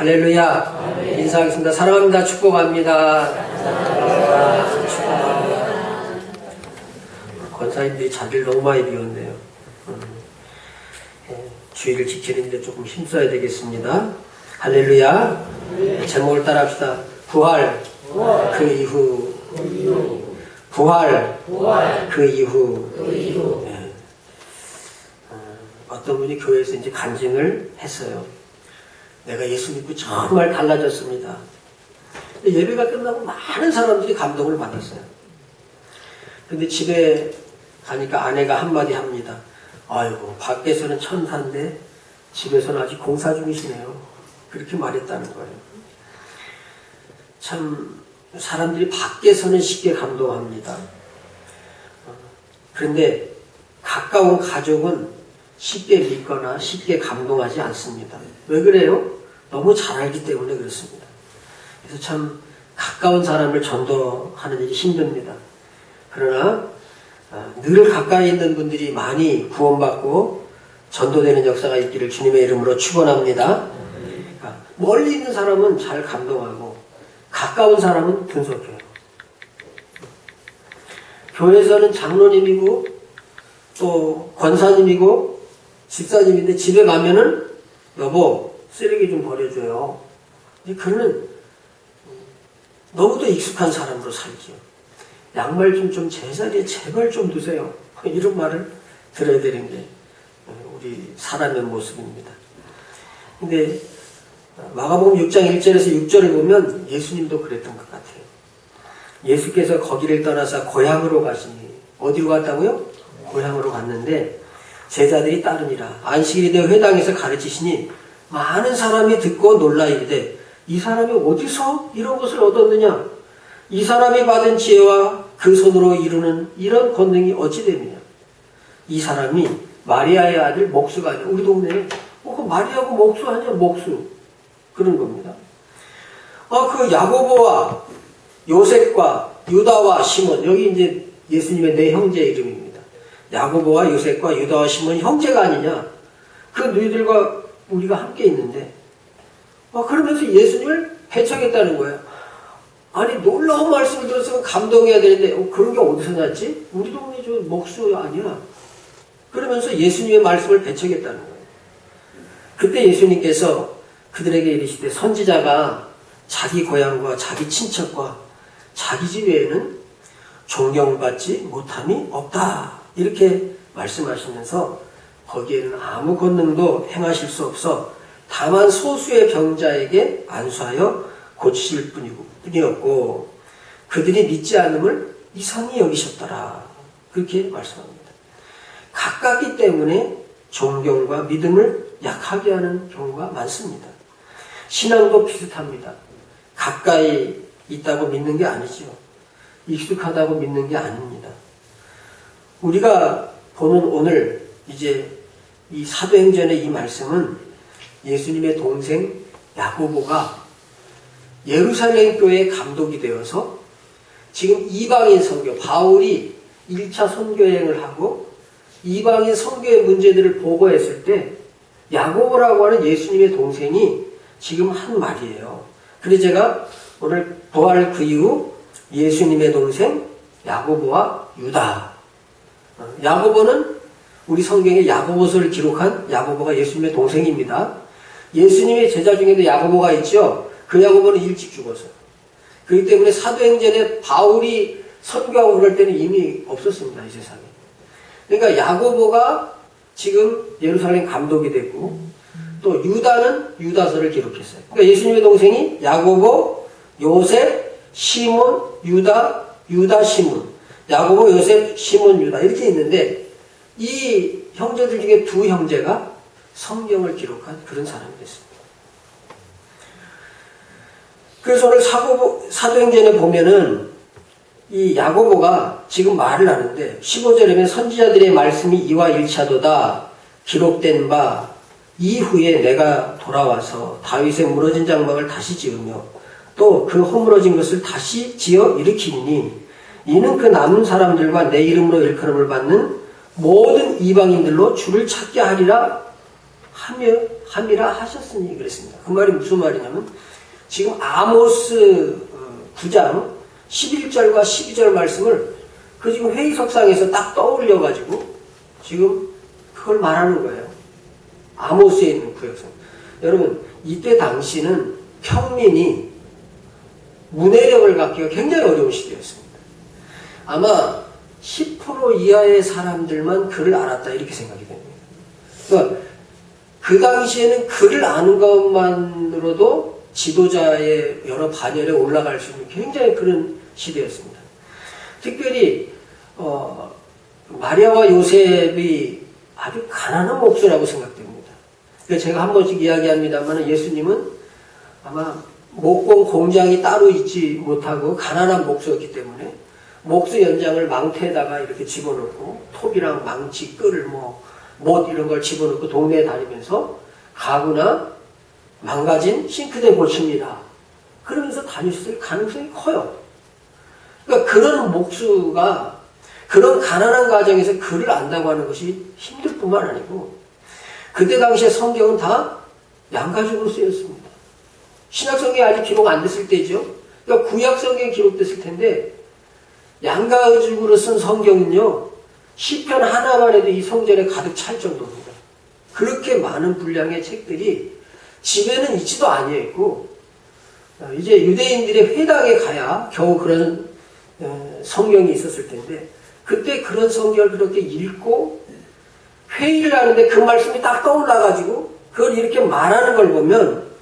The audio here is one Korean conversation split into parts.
할렐루야. 인사하겠습니다. 사랑합니다. 축복합니다. 권사님들이 자리를 너무 많이 비웠네요. 주의를 지키는데 조금 힘써야 되겠습니다. 할렐루야. 제목을 따라합시다. 부활, 그 이후. 부활, 그 이후. 네. 어떤 분이 교회에서 이제 간증을 했어요. 내가 예수 믿고 정말 달라졌습니다. 예배가 끝나고 많은 사람들이 감동을 받았어요. 근데 집에 가니까 아내가 한마디 합니다. 아이고, 밖에서는 천사인데 집에서는 아직 공사 중이시네요. 그렇게 말했다는 거예요. 참 사람들이 밖에서는 쉽게 감동합니다. 그런데 가까운 가족은 쉽게 믿거나 쉽게 감동하지 않습니다. 왜 그래요? 너무 잘 알기 때문에 그렇습니다. 그래서 참 가까운 사람을 전도하는 일이 힘듭니다. 그러나 늘 가까이 있는 분들이 많이 구원받고 전도되는 역사가 있기를 주님의 이름으로 축원합니다. 멀리 있는 사람은 잘 감동하고 가까운 사람은 분석해요. 교회에서는 장로님이고 또 권사님이고 집사님인데 집에 가면은 여보 쓰레기 좀 버려줘요. 그는 너무도 익숙한 사람으로 살지요. 양말 좀 제자리에 제발 좀 두세요. 이런 말을 들어야 되는 게 우리 사람의 모습입니다. 근데 마가복음 6장 1절에서 6절을 보면 예수님도 그랬던 것 같아요. 예수께서 거기를 떠나서 고향으로 가시니 어디로 갔다고요? 고향으로 갔는데 제자들이 따르니라. 안식일이 되어 회당에서 가르치시니 많은 사람이 듣고 놀라 이르되 이 사람이 어디서 이런 것을 얻었느냐? 이 사람이 받은 지혜와 그 손으로 이루는 이런 권능이 어찌 되느냐? 이 사람이 마리아의 아들 목수가 아니라 우리 동네에 그 마리아고 목수 아니야 목수 그런 겁니다. 그 야고보와 요셉과 유다와 시몬 여기 이제 예수님의 네 형제 이름입니다. 야고보와 요셉과 유다와 시몬이 형제가 아니냐? 그 너희들과 우리가 함께 있는데 그러면서 예수님을 배척했다는 거예요. 아니 놀라운 말씀을 들어서 감동해야 되는데 그런 게 어디서 났지? 우리 동네 저 목수 아니야. 그러면서 예수님의 말씀을 배척했다는 거예요. 그때 예수님께서 그들에게 이르시되 선지자가 자기 고향과 자기 친척과 자기 집 외에는 존경받지 못함이 없다. 이렇게 말씀하시면서 거기에는 아무 권능도 행하실 수 없어 다만 소수의 병자에게 안수하여 고치실 뿐이었고 그들이 믿지 않음을 이상히 여기셨더라. 그렇게 말씀합니다. 가깝기 때문에 존경과 믿음을 약하게 하는 경우가 많습니다. 신앙도 비슷합니다. 가까이 있다고 믿는 게 아니죠. 익숙하다고 믿는 게 아닙니다. 우리가 보는 오늘 이제 이 사도행전의 이 말씀은 예수님의 동생 야고보가 예루살렘 교회의 감독이 되어서 지금 이방인 선교, 바울이 1차 선교여행을 하고 이방인 선교의 문제들을 보고했을 때 야고보라고 하는 예수님의 동생이 지금 한 말이에요. 그래서 제가 오늘 부활 그 이후 예수님의 동생 야고보와 유다. 야고보는 우리 성경에 야고보서를 기록한 야고보가 예수님의 동생입니다. 예수님의 제자 중에도 야고보가 있죠. 그 야고보는 일찍 죽었어요. 그렇기 때문에 사도행전에 바울이 선교하고 그럴 때는 이미 없었습니다. 이 세상에. 그러니까 야고보가 지금 예루살렘 감독이 됐고 또 유다는 유다서를 기록했어요. 그러니까 예수님의 동생이 야고보, 요셉, 시몬, 유다, 시몬. 야고보, 요셉, 시몬, 유다 이렇게 있는데 이 형제들 중에 두 형제가 성경을 기록한 그런 사람이 됐습니다. 그래서 오늘 사도행전에 보면은 이 야고보가 지금 말을 하는데 15절에 선지자들의 말씀이 이와 일치하도다 기록된 바 이후에 내가 돌아와서 다윗의 무너진 장막을 다시 지으며 또 그 허물어진 것을 다시 지어 일으키니 이는 그 남은 사람들과 내 이름으로 일컬음을 받는 모든 이방인들로 주를 찾게 하리라 함이라 하셨으니 그랬습니다. 그 말이 무슨 말이냐면 지금 아모스 9장 11절과 12절 말씀을 그 지금 회의석상에서 딱 떠올려가지고 지금 그걸 말하는 거예요. 아모스에 있는 구역성. 여러분, 이때 당시는 평민이 문해력을 갖기가 굉장히 어려운 시대였습니다. 아마 10% 이하의 사람들만 글을 알았다 이렇게 생각이 됩니다. 그러니까 그 당시에는 글을 아는 것만으로도 지도자의 여러 반열에 올라갈 수 있는 굉장히 그런 시대였습니다. 특별히 마리아와 요셉이 아주 가난한 목수라고 생각됩니다. 그래서 제가 한 번씩 이야기합니다만 예수님은 아마 목공 공장이 따로 있지 못하고 가난한 목수였기 때문에 목수 연장을 망태에다가 이렇게 집어넣고 톱이랑 망치, 끌, 못 이런 걸 집어넣고 동네에 다니면서 가구나 망가진 싱크대 고칩니다. 그러면서 다녔을 가능성이 커요. 그러니까 그런 목수가 그런 가난한 가정에서 글을 안다고 하는 것이 힘들 뿐만 아니고 그때 당시에 성경은 다 양가적으로 쓰였습니다. 신약 성경이 아직 기록 안 됐을 때죠. 그러니까 구약 성경이 기록됐을 텐데 양가적으로 쓴 성경은요. 시편 하나만 해도 이 성전에 가득 찰 정도입니다. 그렇게 많은 분량의 책들이 집에는 있지도 아니했고 이제 유대인들의 회당에 가야 겨우 그런 성경이 있었을 텐데 그때 그런 성경을 그렇게 읽고 회의를 하는데 그 말씀이 딱 떠올라가지고 그걸 이렇게 말하는 걸 보면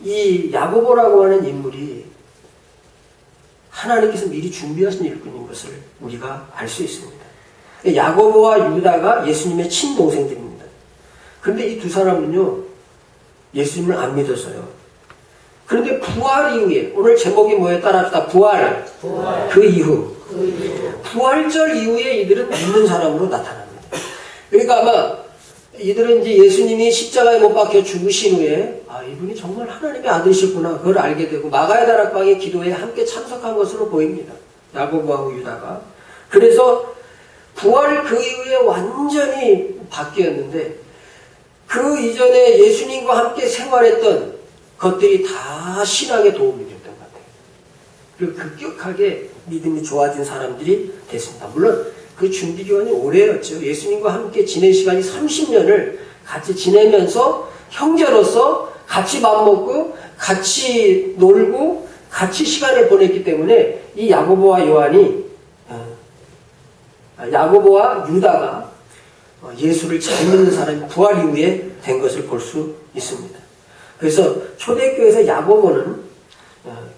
이 야고보라고 하는 인물이 하나님께서 미리 준비하신 일꾼인 것을 우리가 알 수 있습니다. 야고보와 유다가 예수님의 친동생들입니다. 그런데 이 두 사람은요, 예수님을 안 믿어서요. 그런데 부활 이후에, 오늘 제목이 뭐에 따라합시다. 부활. 그 이후. 부활절 이후에 이들은 믿는 사람으로 나타납니다. 그러니까 아마 이들은 이제 예수님이 십자가에 못 박혀 죽으신 후에 이분이 정말 하나님의 아들이셨구나 그걸 알게 되고 마가의 다락방의 기도에 함께 참석한 것으로 보입니다. 야고보하고 유다가. 그래서 부활 그 이후에 완전히 바뀌었는데 그 이전에 예수님과 함께 생활했던 것들이 다 신앙에 도움이 됐던 것 같아요. 그리고 급격하게 믿음이 좋아진 사람들이 됐습니다. 물론 그 준비 기간이 오래였죠. 예수님과 함께 지낸 시간이 30년을 같이 지내면서 형제로서 같이 밥 먹고 같이 놀고 같이 시간을 보냈기 때문에 이 야고보와 유다가 예수를 잘 믿는 사람이 부활 이후에 된 것을 볼 수 있습니다. 그래서 초대교회에서 야고보는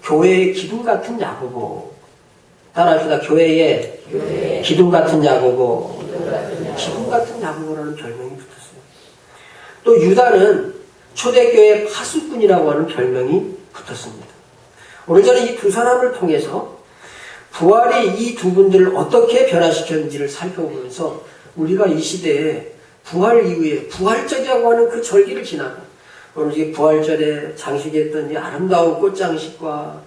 교회의 기둥 같은 야고보. 따라합시다. 교회의 기둥 같은 야고보. 기둥 같은 야고보라는 별명이 붙었어요. 또 유다는 초대교회 파수꾼이라고 하는 별명이 붙었습니다. 오늘 저는 이 두 사람을 통해서 부활이 이 두 분들을 어떻게 변화시켰는지를 살펴보면서 우리가 이 시대에 부활 이후에 부활절이라고 하는 그 절기를 지나고 오늘 이 부활절에 장식했던 이 아름다운 꽃장식과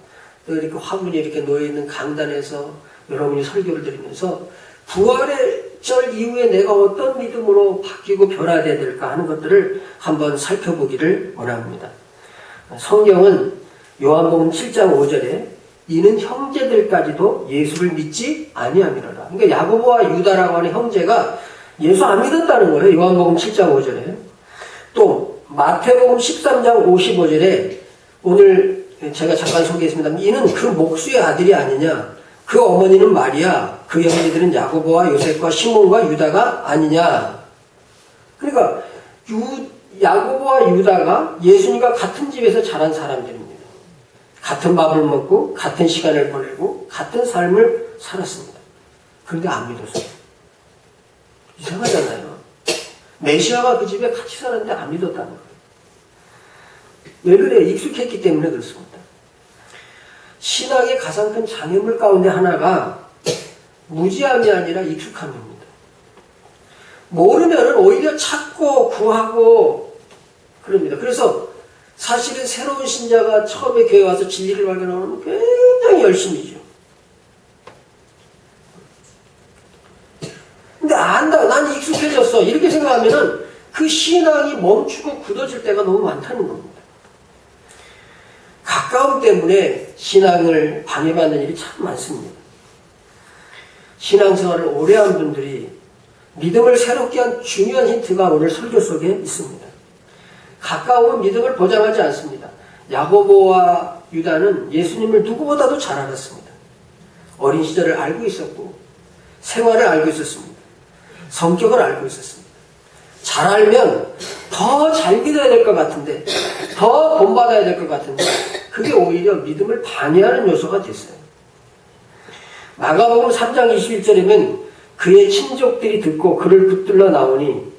또 이렇게 화분이 이렇게 놓여있는 강단에서 여러분이 설교를 들으면서 부활의 절 이후에 내가 어떤 믿음으로 바뀌고 변화되어야 될까 하는 것들을 한번 살펴보기를 원합니다. 성경은 요한복음 7장 5절에 이는 형제들까지도 예수를 믿지 아니함이로라. 그러니까 야고보와 유다라고 하는 형제가 예수 안 믿었다는 거예요. 요한복음 7장 5절에. 또 마태복음 13장 55절에 오늘 제가 잠깐 소개했습니다. 이는 그 목수의 아들이 아니냐. 그 어머니는 마리아, 그 형제들은 야고보와 요셉과 시몬과 유다가 아니냐. 그러니까 야고보와 유다가 예수님과 같은 집에서 자란 사람들입니다. 같은 밥을 먹고 같은 시간을 보내고 같은 삶을 살았습니다. 그런데 안 믿었어요. 이상하잖아요. 메시아가 그 집에 같이 살았는데 안 믿었다는 거예요. 왜 그래요? 익숙했기 때문에 그렇습니다. 신앙의 가장 큰 장애물 가운데 하나가 무지함이 아니라 익숙함입니다. 모르면 오히려 찾고 구하고 그럽니다. 그래서 사실은 새로운 신자가 처음에 교회 와서 진리를 발견하면 굉장히 열심히죠. 근데 안다, 난 익숙해졌어. 이렇게 생각하면은 그 신앙이 멈추고 굳어질 때가 너무 많다는 겁니다. 가까움 때문에 신앙을 방해받는 일이 참 많습니다. 신앙생활을 오래 한 분들이 믿음을 새롭게 한 중요한 힌트가 오늘 설교 속에 있습니다. 가까움은 믿음을 보장하지 않습니다. 야고보와 유다는 예수님을 누구보다도 잘 알았습니다. 어린 시절을 알고 있었고 생활을 알고 있었습니다. 성격을 알고 있었습니다. 잘 알면 더 잘 믿어야 될 것 같은데, 더 본받아야 될 것 같은데, 그게 오히려 믿음을 방해하는 요소가 됐어요. 마가복음 3장 21절에는 그의 친족들이 듣고 그를 붙들러 나오니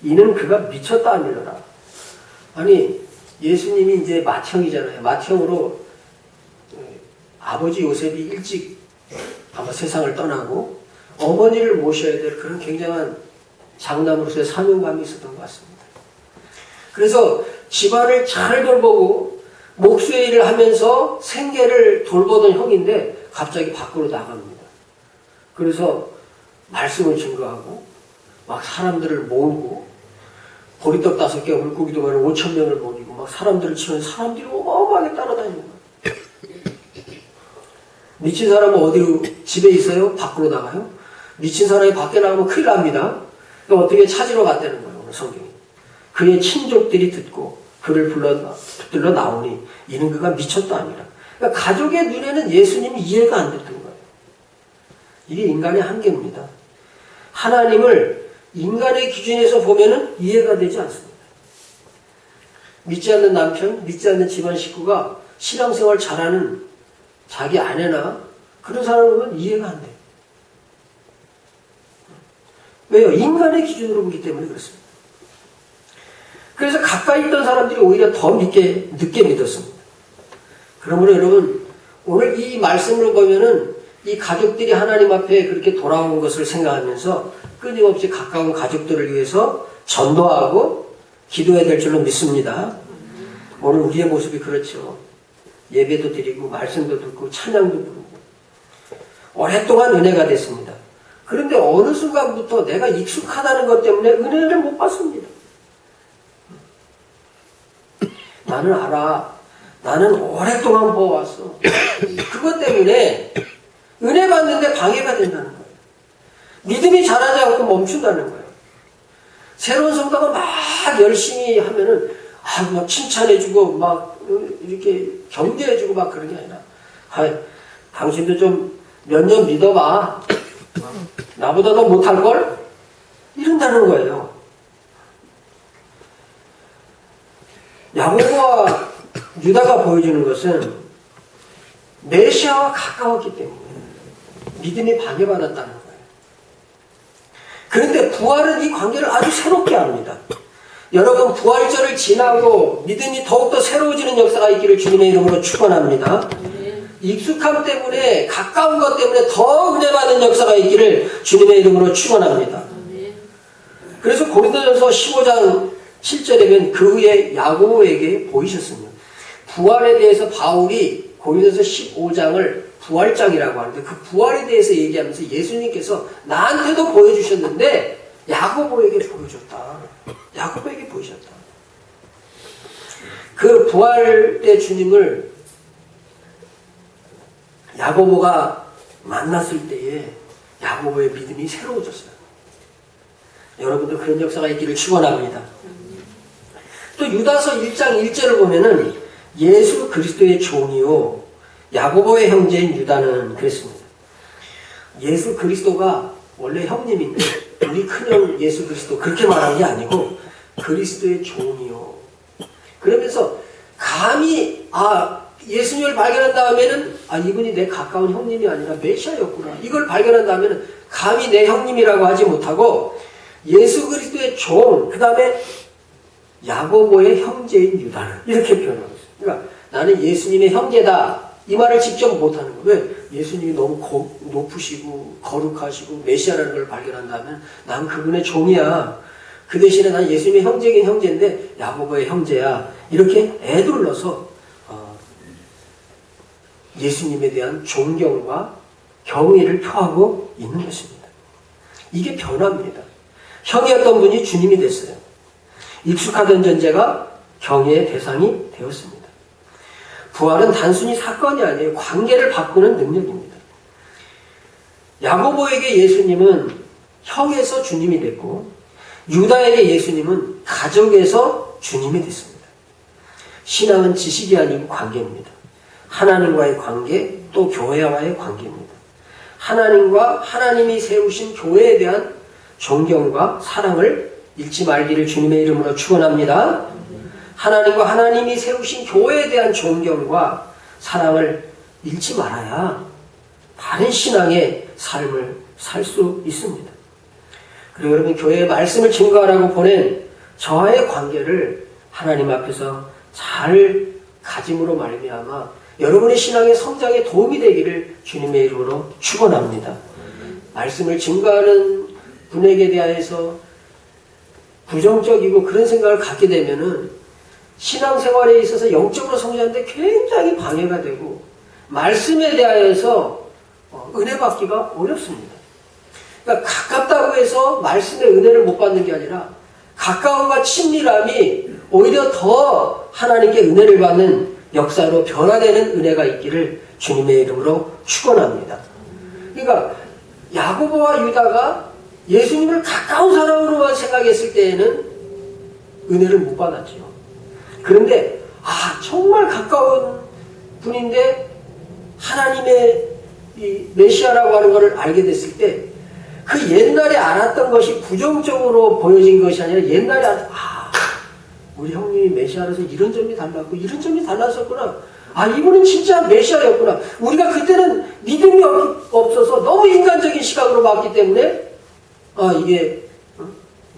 이는 그가 미쳤다 하밀어라. 아니, 예수님이 이제 맏형이잖아요. 맏형으로 아버지 요셉이 일찍 아마 세상을 떠나고 어머니를 모셔야 될 그런 굉장한 장남으로서의 사명감이 있었던 것 같습니다. 그래서 집안을 잘 돌보고 목수의 일을 하면서 생계를 돌보던 형인데 갑자기 밖으로 나갑니다. 그래서 말씀을 증거하고 막 사람들을 모으고 보리떡 5개, 물고기도 많은 5,000명을 모이고 막 사람들을 치면서 사람들이 어마어마하게 따라다니는 거예요. 미친 사람은 어디로 집에 있어요? 밖으로 나가요? 미친 사람이 밖에 나가면 큰일 납니다. 그러니까 어떻게 찾으러 갔다는 거예요, 오늘 성경이. 그의 친족들이 듣고 그를 붙들러 나오니 이는 그가 미쳤다 아니라. 그러니까 가족의 눈에는 예수님이 이해가 안 됐던 거예요. 이게 인간의 한계입니다. 하나님을 인간의 기준에서 보면은 이해가 되지 않습니다. 믿지 않는 남편, 믿지 않는 집안 식구가 신앙생활 잘하는 자기 아내나 그런 사람을 보면 이해가 안 돼요. 왜요? 인간의 기준으로 보기 때문에 그렇습니다. 그래서 가까이 있던 사람들이 오히려 더 늦게 믿었습니다. 그러므로 여러분, 오늘 이 말씀을 보면은 이 가족들이 하나님 앞에 그렇게 돌아온 것을 생각하면서 끊임없이 가까운 가족들을 위해서 전도하고 기도해야 될 줄로 믿습니다. 오늘 우리의 모습이 그렇죠. 예배도 드리고 말씀도 듣고 찬양도 부르고 오랫동안 은혜가 됐습니다. 그런데 어느 순간부터 내가 익숙하다는 것 때문에 은혜를 못 받습니다. 나는 알아. 나는 오랫동안 보아왔어. 그것 때문에 은혜 받는데 방해가 된다는 거예요. 믿음이 자라지 않고 멈춘다는 거예요. 새로운 성도가 막 열심히 하면은 막 칭찬해주고 막 이렇게 격려해주고 막 그런 게 아니라 당신도 좀 몇 년 믿어봐. 나보다 더 못할걸? 이런다는 거예요. 야고보와 유다가 보여주는 것은 메시아와 가까웠기 때문에 믿음이 방해받았다는 거예요. 그런데 부활은 이 관계를 아주 새롭게 합니다. 여러분, 부활절을 지나고 믿음이 더욱더 새로워지는 역사가 있기를 주님의 이름으로 축원합니다. 익숙함 때문에, 가까운 것 때문에 더 은혜 받는 역사가 있기를 주님의 이름으로 축원합니다. 그래서 고린도전서 15장 7절에 그 후에 야고보에게 보이셨습니다. 부활에 대해서 바울이 고린도전서 15장을 부활장이라고 하는데 그 부활에 대해서 얘기하면서 예수님께서 나한테도 보여주셨는데 야고보에게 보여줬다. 야고보에게 보이셨다. 그 부활 때 주님을 야고보가 만났을 때에 야고보의 믿음이 새로워졌어요. 여러분도 그런 역사가 있기를 축원합니다. 또 유다서 1장 1절을 보면은 예수 그리스도의 종이요 야고보의 형제인 유다는 그랬습니다. 예수 그리스도가 원래 형님인데 우리 큰형 예수 그리스도 그렇게 말한 게 아니고 그리스도의 종이요. 그러면서 감히 예수님을 발견한 다음에는 이분이 내 가까운 형님이 아니라 메시아였구나. 이걸 발견한 다음에는 감히 내 형님이라고 하지 못하고 예수 그리스도의 종, 그 다음에 야고보의 형제인 유다는 이렇게 표현하고 있어요. 그러니까 나는 예수님의 형제다. 이 말을 직접 못하는 거예요. 왜? 예수님이 너무 높으시고 거룩하시고 메시아라는 걸 발견한다면 난 그분의 종이야. 그 대신에 난 예수님의 형제긴 형제인데 야고보의 형제야. 이렇게 애둘러서 예수님에 대한 존경과 경의를 표하고 있는 것입니다. 이게 변화입니다. 형이었던 분이 주님이 됐어요. 익숙하던 존재가 경외의 대상이 되었습니다. 부활은 단순히 사건이 아니에요. 관계를 바꾸는 능력입니다. 야고보에게 예수님은 형에서 주님이 됐고 유다에게 예수님은 가족에서 주님이 됐습니다. 신앙은 지식이 아니고 관계입니다. 하나님과의 관계, 또 교회와의 관계입니다. 하나님과 하나님이 세우신 교회에 대한 존경과 사랑을 잃지 말기를 주님의 이름으로 축원합니다. 하나님과 하나님이 세우신 교회에 대한 존경과 사랑을 잃지 말아야 바른 신앙의 삶을 살 수 있습니다. 그리고 여러분, 교회의 말씀을 증거하라고 보낸 저와의 관계를 하나님 앞에서 잘 가짐으로 말미암아 여러분의 신앙의 성장에 도움이 되기를 주님의 이름으로 축원합니다. 말씀을 증거하는 분에게 대해서 부정적이고 그런 생각을 갖게 되면은 신앙생활에 있어서 영적으로 성장하는데 굉장히 방해가 되고 말씀에 대하여서 은혜 받기가 어렵습니다. 그러니까 가깝다고 해서 말씀의 은혜를 못 받는 게 아니라 가까움과 친밀함이 오히려 더 하나님께 은혜를 받는 역사로 변화되는 은혜가 있기를 주님의 이름으로 축원합니다. 그러니까 야고보와 유다가 예수님을 가까운 사람으로만 생각했을 때에는 은혜를 못 받았지요. 그런데 정말 가까운 분인데 하나님의 이 메시아라고 하는 것을 알게 됐을 때 그 옛날에 알았던 것이 부정적으로 보여진 것이 아니라 옛날에 우리 형님이 메시아라서 이런 점이 달랐고 이런 점이 달랐었구나. 이분은 진짜 메시아였구나. 우리가 그때는 믿음이 없어서 너무 인간적인 시각으로 봤기 때문에 이게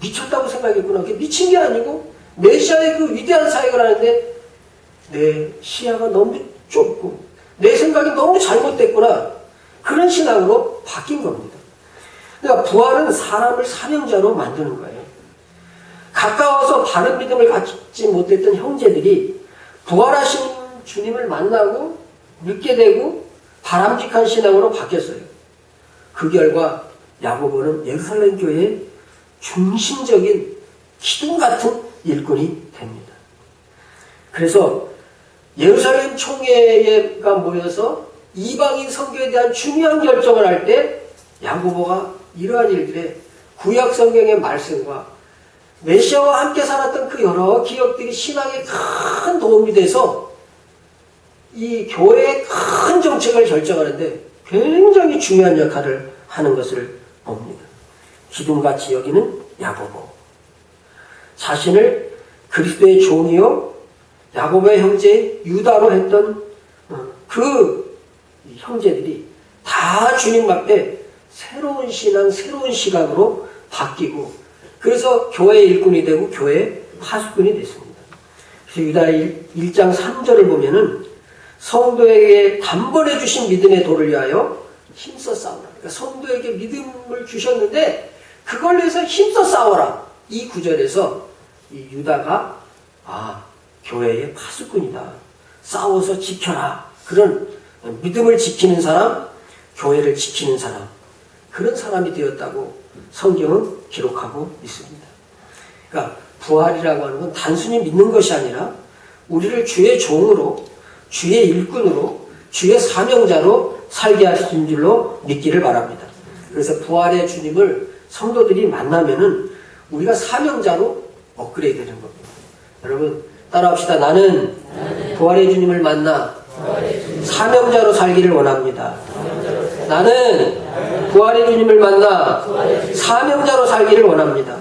미쳤다고 생각했구나. 그게 미친 게 아니고 메시아의 그 위대한 사역을 하는데 내 시야가 너무 좁고 내 생각이 너무 잘못됐구나. 그런 신앙으로 바뀐 겁니다. 그러니까 부활은 사람을 사명자로 만드는 거예요. 가까워서 바른 믿음을 갖지 못했던 형제들이 부활하신 주님을 만나고 믿게 되고 바람직한 신앙으로 바뀌었어요. 그 결과 야고보는 예루살렘 교회의 중심적인 기둥 같은 일꾼이 됩니다. 그래서 예루살렘 총회가 모여서 이방인 선교에 대한 중요한 결정을 할 때 야고보가 이러한 일들에 구약 성경의 말씀과 메시아와 함께 살았던 그 여러 기억들이 신앙에 큰 도움이 돼서 이 교회의 큰 정책을 결정하는데 굉장히 중요한 역할을 하는 것을 봅니다. 기둥같이 여기는 야고보. 자신을 그리스도의 종이요 야고보의 형제 유다로 했던 그 형제들이 다 주님 앞에 새로운 신앙, 새로운 시각으로 바뀌고 그래서 교회의 일꾼이 되고 교회의 파수꾼이 됐습니다. 그래서 유다 1장 3절을 보면은 성도에게 단번에 주신 믿음의 도를 위하여 힘써 싸우라. 그러니까 성도에게 믿음을 주셨는데 그걸 위해서 힘써 싸워라. 이 구절에서 이 유다가 교회의 파수꾼이다. 싸워서 지켜라. 그런 믿음을 지키는 사람, 교회를 지키는 사람, 그런 사람이 되었다고 성경은 기록하고 있습니다. 그러니까 부활이라고 하는 건 단순히 믿는 것이 아니라 우리를 주의 종으로, 주의 일꾼으로, 주의 사명자로 살게 하신 줄로 믿기를 바랍니다. 그래서 부활의 주님을 성도들이 만나면은 우리가 사명자로 업그레이드 되는 겁니다. 여러분 따라합시다. 나는 부활의 주님을 만나 사명자로 살기를 원합니다. 나는 부활의 주님을 만나 사명자로 살기를 원합니다.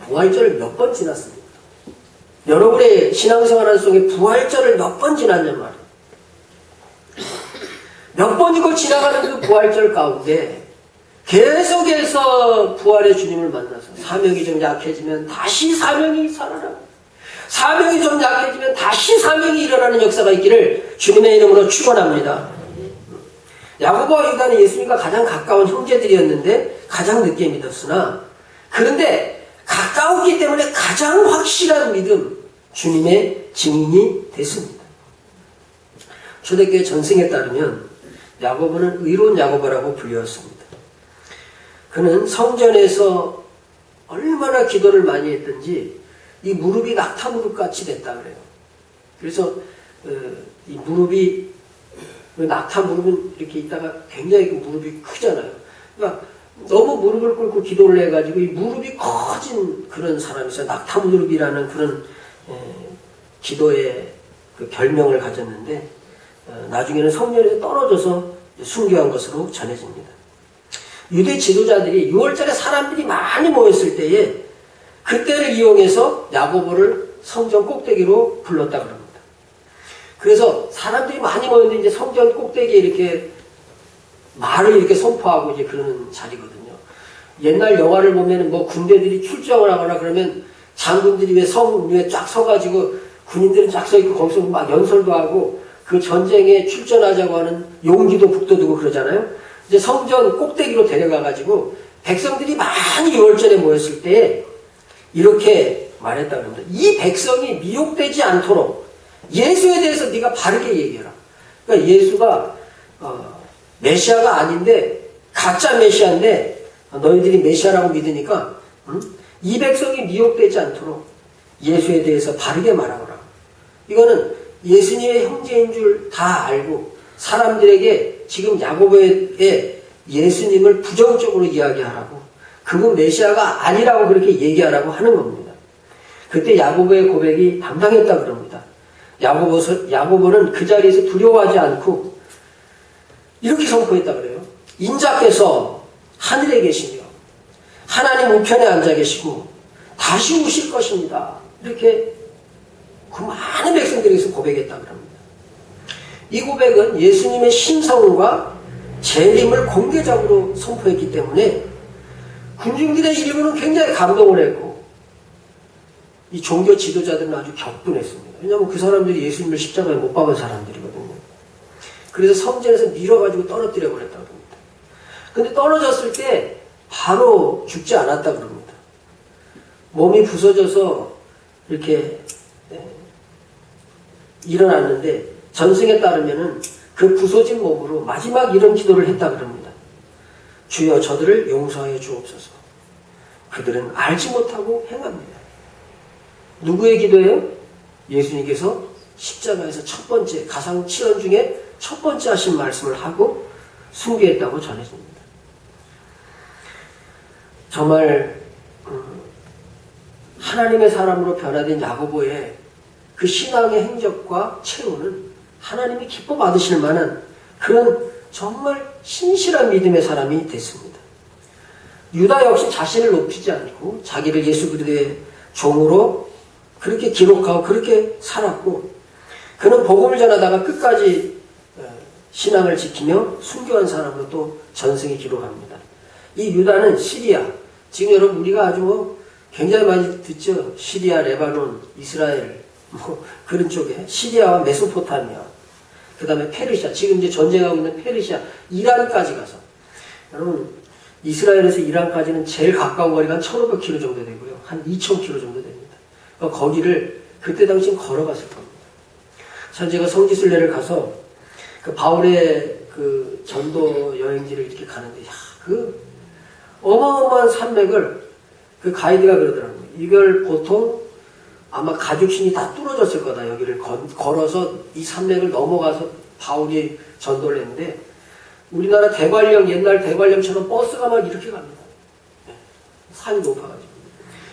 부활절을 몇 번 지났습니까? 여러분의 신앙생활 속에 부활절을 몇 번 지났냔 말이에요. 몇 번이고 지나가는 그 부활절 가운데 계속해서 부활의 주님을 만나서 사명이 좀 약해지면 다시 사명이 살아나고 사명이 좀 약해지면 다시 사명이 일어나는 역사가 있기를 주님의 이름으로 축원합니다. 야고보와 유다는 예수님과 가장 가까운 형제들이었는데 가장 늦게 믿었으나 그런데 가까웠기 때문에 가장 확실한 믿음, 주님의 증인이 됐습니다. 초대교회 전승에 따르면 야고보는 의로운 야고보라고 불렸습니다. 그는 성전에서 얼마나 기도를 많이 했든지 이 무릎이 낙타 무릎같이 됐다 그래요. 그래서 이 무릎이 낙타 무릎은 이렇게 있다가 굉장히 그 무릎이 크잖아요. 그러니까 너무 무릎을 꿇고 기도를 해가지고 이 무릎이 커진 그런 사람이 있어요. 낙타 무릎이라는 그런 기도의 그 별명을 가졌는데 나중에는 성전에서 떨어져서 순교한 것으로 전해집니다. 유대 지도자들이 6월절에 사람들이 많이 모였을 때에 그때를 이용해서 야고보를 성전 꼭대기로 불렀다 그럽니다. 그래서 사람들이 많이 모였는데 이제 성전 꼭대기에 이렇게 말을 이렇게 선포하고 이제 그러는 자리거든요. 옛날 영화를 보면은 뭐 군대들이 출정을 하거나 그러면 장군들이 왜 성 위에 쫙 서가지고 군인들은 쫙 서 있고 거기서 막 연설도 하고 그 전쟁에 출전하자고 하는 용기도 북돋우고 그러잖아요. 이제 성전 꼭대기로 데려가가지고 백성들이 많이 6월절에 모였을 때 이렇게 말했다고 합니다. 이 백성이 미혹되지 않도록 예수에 대해서 네가 바르게 얘기해라. 그러니까 예수가 메시아가 아닌데 가짜 메시아인데 너희들이 메시아라고 믿으니까 이 백성이 미혹되지 않도록 예수에 대해서 바르게 말하거라. 이거는 예수님의 형제인 줄 다 알고 사람들에게 지금 야고보의 예수님을 부정적으로 이야기하라고 그분 메시아가 아니라고 그렇게 얘기하라고 하는 겁니다. 그때 야고보의 고백이 당당했다 그럽니다. 야고보는 그 자리에서 두려워하지 않고 이렇게 선포했다 그래요. 인자께서 하늘에 계시며 하나님 우편에 앉아 계시고 다시 오실 것입니다. 이렇게 그 많은 백성들에게서 고백했다 그럽니다. 이 고백은 예수님의 신성과 재림을 공개적으로 선포했기 때문에 군중들의 일부는 굉장히 감동을 했고 이 종교 지도자들은 아주 격분했습니다. 왜냐하면 그 사람들이 예수님을 십자가에 못 박은 사람들이거든요. 그래서 성전에서 밀어가지고 떨어뜨려 버렸다고 합니다. 근데 떨어졌을 때 바로 죽지 않았다 그럽니다. 몸이 부서져서 이렇게 일어났는데 전승에 따르면은 그 부서진 몸으로 마지막 이런 기도를 했다 그럽니다. 주여 저들을 용서하여 주옵소서. 그들은 알지 못하고 행합니다. 누구의 기도예요? 예수님께서 십자가에서 첫 번째 가상치연 중에 첫 번째 하신 말씀을 하고 순교했다고 전해집니다. 정말 하나님의 사람으로 변화된 야고보의 그 신앙의 행적과 체험은 하나님이 기뻐 받으실 만한 그런 정말 신실한 믿음의 사람이 됐습니다. 유다 역시 자신을 높이지 않고 자기를 예수 그리스도의 종으로 그렇게 기록하고 그렇게 살았고 그는 복음을 전하다가 끝까지 신앙을 지키며 순교한 사람으로 또 전승이 기록합니다. 이 유다는 시리아, 지금 여러분 우리가 아주 굉장히 많이 듣죠. 시리아, 레바논, 이스라엘 그런 쪽에 시리아와 메소포타미아, 그 다음에 페르시아, 지금 이제 전쟁하고 있는 페르시아, 이란까지 가서 여러분 이스라엘에서 이란까지는 제일 가까운 거리가 한 1500km 정도 되고요. 한 2000km 정도 됩니다. 그러니까 거기를 그때 당시엔 걸어갔을 겁니다. 참 제가 성지순례를 가서 그 바울의 그 전도 여행지를 이렇게 가는데 그 어마어마한 산맥을 그 가이드가 그러더라고요. 이걸 보통 아마 가죽신이 다 뚫어졌을 거다. 여기를 걸어서 이 산맥을 넘어가서 바울이 전도를 했는데 우리나라 대관령, 옛날 대관령처럼 버스가 막 이렇게 갑니다. 산이 높아가지고.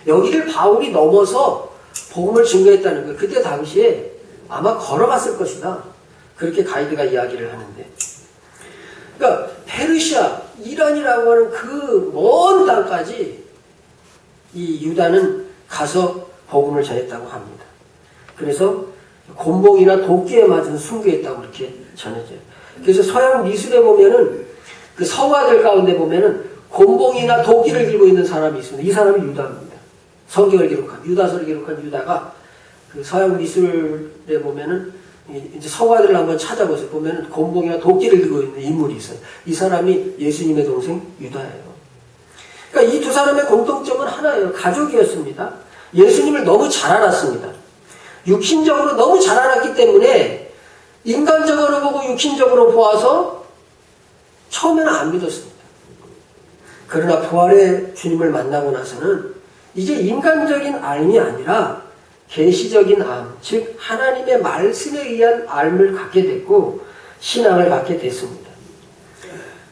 여기를 바울이 넘어서 복음을 증거했다는 거예요. 그때 당시에 아마 걸어갔을 것이다. 그렇게 가이드가 이야기를 하는데. 그러니까 페르시아, 이란이라고 하는 그 먼 땅까지 이 유다는 가서 복음을 전했다고 합니다. 그래서 곤봉이나 도끼에 맞은 순교했다고 그렇게 전해져요. 그래서 서양 미술에 보면은 그 성화들 가운데 보면은 곤봉이나 도끼를 들고 있는 사람이 있습니다. 이 사람이 유다입니다. 성경을 기록한 유다서를 기록한 유다가 그 서양 미술에 보면은 이제 성화들을 한번 찾아보세요. 보면은 곤봉이나 도끼를 들고 있는 인물이 있어요. 이 사람이 예수님의 동생 유다예요. 그러니까 이 두 사람의 공통점은 하나예요. 가족이었습니다. 예수님을 너무 잘 알았습니다. 육신적으로 너무 잘 알았기 때문에 인간적으로 보고 육신적으로 보아서 처음에는 안 믿었습니다. 그러나 부활의 주님을 만나고 나서는 이제 인간적인 알미 아니라 계시적인 암, 즉 하나님의 말씀에 의한 알을 갖게 됐고 신앙을 갖게 됐습니다.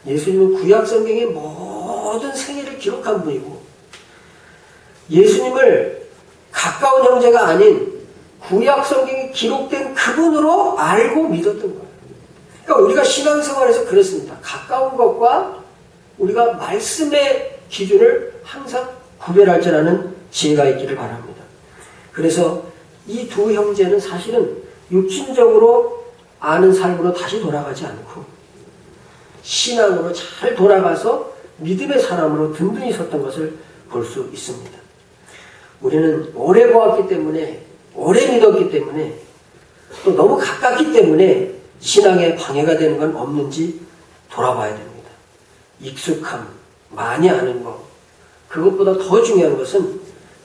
예수님은 구약 성경의 모든 생애를 기록한 분이고 예수님을 가까운 형제가 아닌 구약 성경에 기록된 그분으로 알고 믿었던 거예요. 그러니까 우리가 신앙생활에서 그렇습니다. 가까운 것과 우리가 말씀의 기준을 항상 구별할 줄 아는 지혜가 있기를 바랍니다. 그래서 이 두 형제는 사실은 육신적으로 아는 삶으로 다시 돌아가지 않고 신앙으로 잘 돌아가서 믿음의 사람으로 든든히 섰던 것을 볼 수 있습니다. 우리는 오래 보았기 때문에 오래 믿었기 때문에 또 너무 가깝기 때문에 신앙에 방해가 되는 건 없는지 돌아봐야 됩니다. 익숙함, 많이 아는 것, 그것보다 더 중요한 것은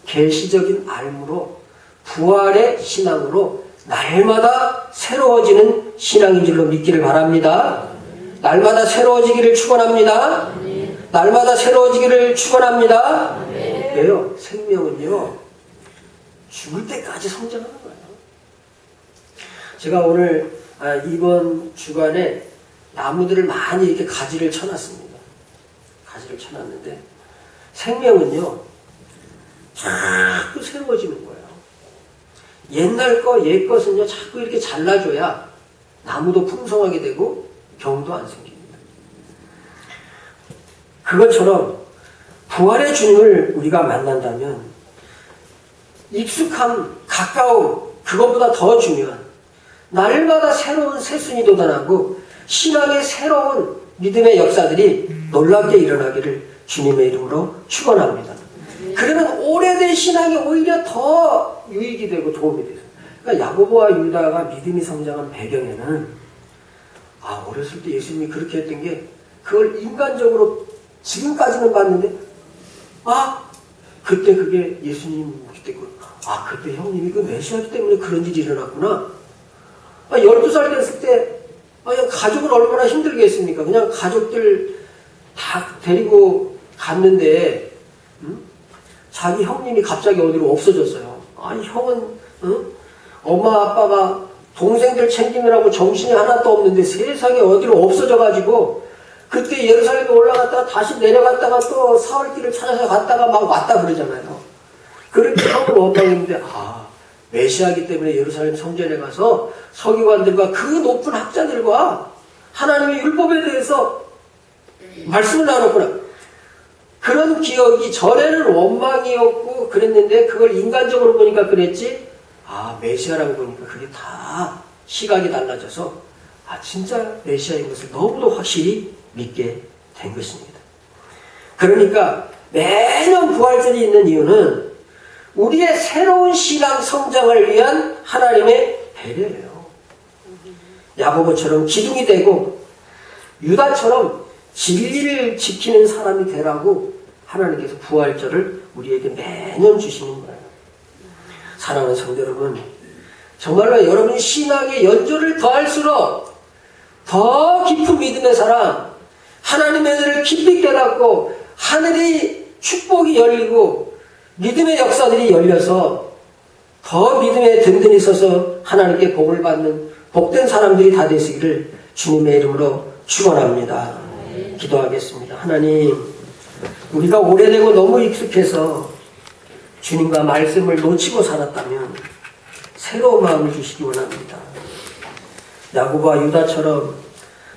계시적인 알므로 부활의 신앙으로 날마다 새로워지는 신앙인 줄로 믿기를 바랍니다. 날마다 새로워지기를 축원합니다. 날마다 새로워지기를 축원합니다. 왜요? 생명은요 죽을 때까지 성장하는 거예요. 제가 오늘 이번 주간에 나무들을 많이 이렇게 가지를 쳐놨습니다. 가지를 쳐놨는데 생명은요 자꾸 새로워지는 거예요. 옛날 거, 옛 것은요 자꾸 이렇게 잘라줘야 나무도 풍성하게 되고 병도 안 생깁니다. 그것처럼 부활의 주님을 우리가 만난다면 익숙함, 가까움, 그것보다 더 중요한 날마다 새로운 새순이 돋아나고 신앙의 새로운 믿음의 역사들이 놀랍게 일어나기를 주님의 이름으로 축원합니다. 그러면 오래된 신앙이 오히려 더 유익이 되고 도움이 돼요. 그러니까 야고보와 유다가 믿음이 성장한 배경에는 어렸을 때 예수님이 그렇게 했던 게 그걸 인간적으로 지금까지는 봤는데 그때 그게 예수님 그때 그때 형님이 그 메시아기 때문에 그런 일이 일어났구나. 12살 됐을 때 그냥 가족을 얼마나 힘들게 했습니까? 그냥 가족들 다 데리고 갔는데 자기 형님이 갑자기 어디로 없어졌어요. 형은 엄마 아빠가 동생들 챙기느라고 정신이 하나도 없는데 세상에 어디로 없어져가지고 그때 예루살렘에 올라갔다가 다시 내려갔다가 또 사흘길을 찾아서 갔다가 막 왔다 그러잖아요. 그렇게 형을 원망했는데 메시아기 때문에 예루살렘 성전에 가서 서기관들과 그 높은 학자들과 하나님의 율법에 대해서 말씀을 나눴구나. 그런 기억이 전에는 원망이었고 그랬는데 그걸 인간적으로 보니까 그랬지 메시아라고 보니까 그게 다 시각이 달라져서 진짜 메시아인 것을 너무도 확실히 믿게 된 것입니다. 그러니까 매년 부활절이 있는 이유는 우리의 새로운 신앙 성장을 위한 하나님의 배려예요. 야고보처럼 기둥이 되고 유다처럼 진리를 지키는 사람이 되라고 하나님께서 부활절을 우리에게 매년 주시는 거예요. 사랑하는 성도 여러분, 정말로 여러분이 신앙의 연조를 더할수록 더 깊은 믿음의 사람, 하나님의 은혜를 깊이 깨닫고 하늘의 축복이 열리고 믿음의 역사들이 열려서 더 믿음에 든든히 서서 하나님께 복을 받는 복된 사람들이 다 되시기를 주님의 이름으로 축원합니다. 기도하겠습니다. 하나님, 우리가 오래되고 너무 익숙해서 주님과 말씀을 놓치고 살았다면 새로운 마음을 주시기 원합니다. 야고보와 유다처럼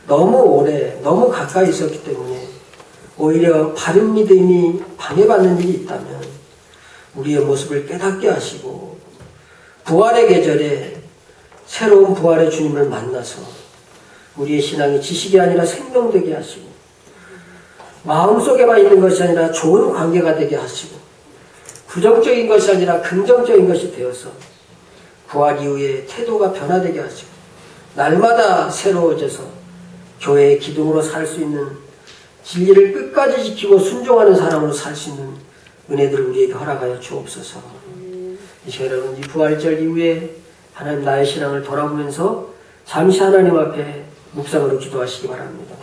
너무 오래, 너무 가까이 있었기 때문에 오히려 바른 믿음이 방해받는 일이 있다면 우리의 모습을 깨닫게 하시고 부활의 계절에 새로운 부활의 주님을 만나서 우리의 신앙이 지식이 아니라 생명되게 하시고 마음속에만 있는 것이 아니라 좋은 관계가 되게 하시고 부정적인 것이 아니라 긍정적인 것이 되어서 부활 이후에 태도가 변화되게 하시고 날마다 새로워져서 교회의 기둥으로 살 수 있는 진리를 끝까지 지키고 순종하는 사람으로 살 수 있는 은혜들을 우리에게 허락하여 주옵소서. 이 시간 여러분, 이 부활절 이후에 하나님 나의 신앙을 돌아보면서 잠시 하나님 앞에 묵상으로 기도하시기 바랍니다.